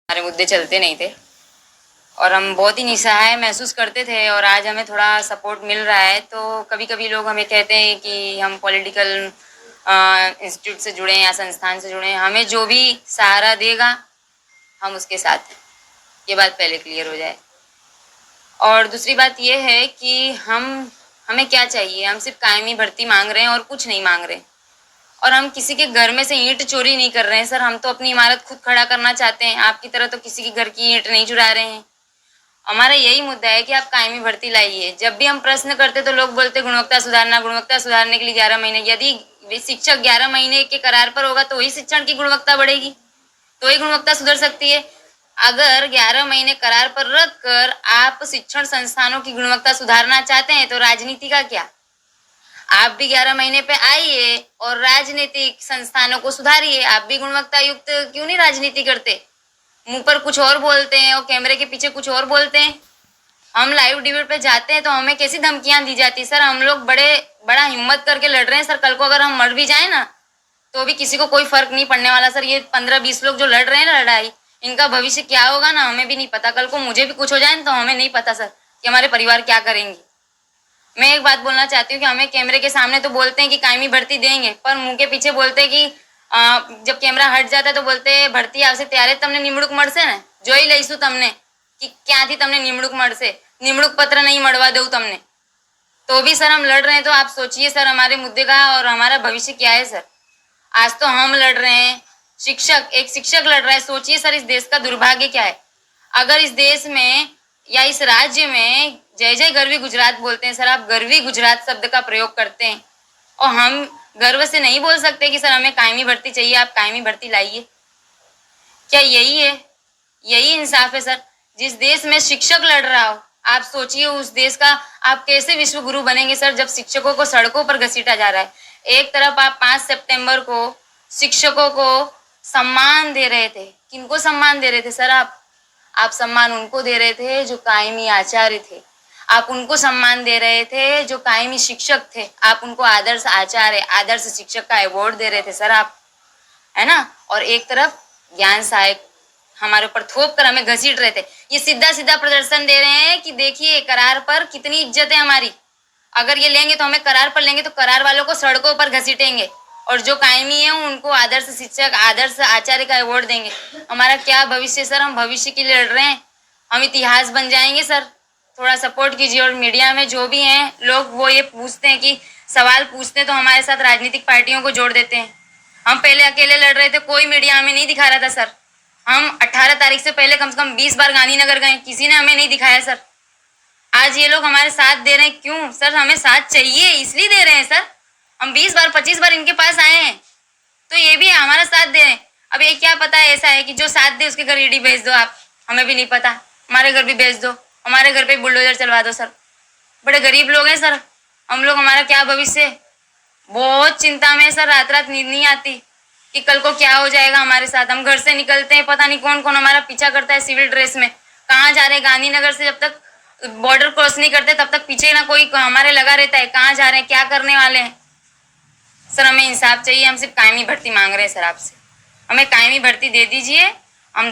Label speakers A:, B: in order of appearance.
A: हमारे मुद्दे चलते नहीं थे और हम बहुत ही निस्सहाय महसूस करते थे। और आज हमें थोड़ा सपोर्ट मिल रहा है। तो कभी कभी लोग हमें कहते हैं कि हम पॉलिटिकल इंस्टीट्यूट से जुड़े या संस्थान से जुड़े, हमें जो भी सहारा देगा हम उसके साथ हैं। ये बात पहले क्लियर हो जाए। और दूसरी बात ये है कि हमें क्या चाहिए, हम सिर्फ कायमी भर्ती मांग रहे हैं और कुछ नहीं मांग रहे। और हम किसी के घर में से ईंट चोरी नहीं कर रहे हैं सर, हम तो अपनी इमारत खुद खड़ा करना चाहते हैं। आपकी तरह तो किसी के घर की ईंट नहीं चुरा रहे हैं। हमारा यही मुद्दा है कि आप कायमी भर्ती लाइए। जब भी हम प्रश्न करते तो लोग बोलते गुणवत्ता सुधारना, गुणवत्ता सुधारने के लिए 11 महीने। यदि शिक्षक 11 महीने के करार पर होगा तो ही शिक्षण की गुणवत्ता बढ़ेगी, तो ही गुणवत्ता सुधर सकती है। अगर 11 महीने करार पर रख कर आप शिक्षण संस्थानों की गुणवत्ता सुधारना चाहते हैं तो राजनीति का क्या। आप भी 11 महीने पे आइए और राजनीतिक संस्थानों को सुधारिए। आप भी गुणवत्ता युक्त क्यों नहीं राजनीति करते। मुंह पर कुछ और बोलते हैं और कैमरे के पीछे कुछ और बोलते हैं। हम लाइव डिबेट पे जाते हैं तो हमें कैसी धमकियां दी जाती है सर। हम लोग बड़ा हिम्मत करके लड़ रहे हैं सर। कल को अगर हम मर भी जाए ना तो भी किसी को कोई फर्क नहीं पड़ने वाला सर। ये 15-20 लोग जो लड़ रहे हैं ना लड़ाई, इनका भविष्य क्या होगा ना हमें भी नहीं पता। कल को मुझे भी कुछ हो जाए तो हमें नहीं पता सर कि हमारे परिवार क्या करेंगे। मैं एक बात बोलना चाहती हूँ कि हमें कैमरे के सामने तो बोलते हैं कि कायमी भर्ती देंगे, पर मुंह के पीछे बोलते हैं कि जब कैमरा हट जाता है तो बोलते हैं भर्ती आवश्य तैयार है। तमने निमणूक મળશે ને જોઈ લઈશું તમને कि ક્યાંથી તમને નિમણૂક મળશે। નિમણૂક पत्र नहीं मड़वा दूँ तमने तो भी सर हम लड़ रहे हैं। तो आप सोचिए सर हमारे मुद्दे का और हमारा भविष्य क्या है सर। आज तो हम लड़ रहे हैं, एक शिक्षक लड़ रहा है। सोचिए सर इस देश का दुर्भाग्य क्या है। अगर इस देश में या इस राज्य में जय जय गरवी गुजरात बोलते हैं सर, आप गरवी गुजरात शब्द का प्रयोग करते हैं और हम गर्व से नहीं बोल सकते कि सर हमें कायमी भर्ती चाहिए, आप कायमी भर्ती लाइए। क्या यही है, यही इंसाफ है सर। जिस देश में शिक्षक लड़ रहा हो, आप सोचिए उस देश का आप कैसे विश्व गुरु बनेंगे सर, जब शिक्षकों को सड़कों पर घसीटा जा रहा है। एक तरफ आप 5 सितंबर को शिक्षकों को सम्मान दे रहे थे। किनको सम्मान दे रहे थे सर आप सम्मान उनको दे रहे थे जो कायमी आचार्य थे। आप उनको सम्मान दे रहे थे जो कायमी शिक्षक थे। आप उनको आदर्श आचार्य, आदर्श शिक्षक का अवार्ड दे रहे थे सर आप, है ना। और एक तरफ ज्ञान सहायक हमारे ऊपर थोप कर हमें घसीट रहे थे। ये सीधा सीधा प्रदर्शन दे रहे हैं कि देखिए करार पर कितनी इज्जत है हमारी। अगर ये लेंगे तो हमें करार पर लेंगे तो करार वालों को सड़कों पर घसीटेंगे और जो कायमी है उनको आदर्श शिक्षक, आदर्श आचार्य का अवार्ड देंगे। हमारा क्या भविष्य सर, हम भविष्य के लिए लड़ रहे हैं। हम इतिहास बन जाएंगे सर। थोड़ा सपोर्ट कीजिए। और मीडिया में जो भी हैं लोग वो ये पूछते हैं कि सवाल पूछते हैं तो हमारे साथ राजनीतिक पार्टियों को जोड़ देते हैं। हम पहले अकेले लड़ रहे थे, कोई मीडिया हमें नहीं दिखा रहा था सर। हम 18 तारीख से पहले कम से कम 20 बार गांधीनगर गए, किसी ने हमें नहीं दिखाया सर। आज ये लोग हमारे साथ दे रहे हैं, क्यों सर, हमें साथ चाहिए इसलिए दे रहे हैं सर। हम 20 बार 25 बार इनके पास आए हैं तो ये भी हमारा साथ दे रहे हैं। अब ये क्या पता है ऐसा है कि जो साथ दे उसके घर ईडी भेज दो आप, हमें भी नहीं पता। हमारे घर भी भेज दो, हमारे घर पे बुलडोजर चलवा दो सर। बड़े गरीब लोग हैं सर हम लोग, हमारा क्या भविष्य। बहुत चिंता में सर, रात रात नींद नहीं आती कि कल को क्या हो जाएगा हमारे साथ। हम घर से निकलते हैं, पता नहीं कौन कौन हमारा पीछा करता है सिविल ड्रेस में। कहाँ जा रहे हैं, गांधीनगर से जब तक बॉर्डर क्रॉस नहीं करते तब तक पीछे ना कोई हमारे लगा रहता है। कहाँ जा रहे हैं, क्या करने वाले हैं सर। हमें इंसाफ चाहिए। हम सिर्फ कायमी भर्ती मांग रहे हैं सर आपसे। हमें कायमी भर्ती दे दीजिए। हम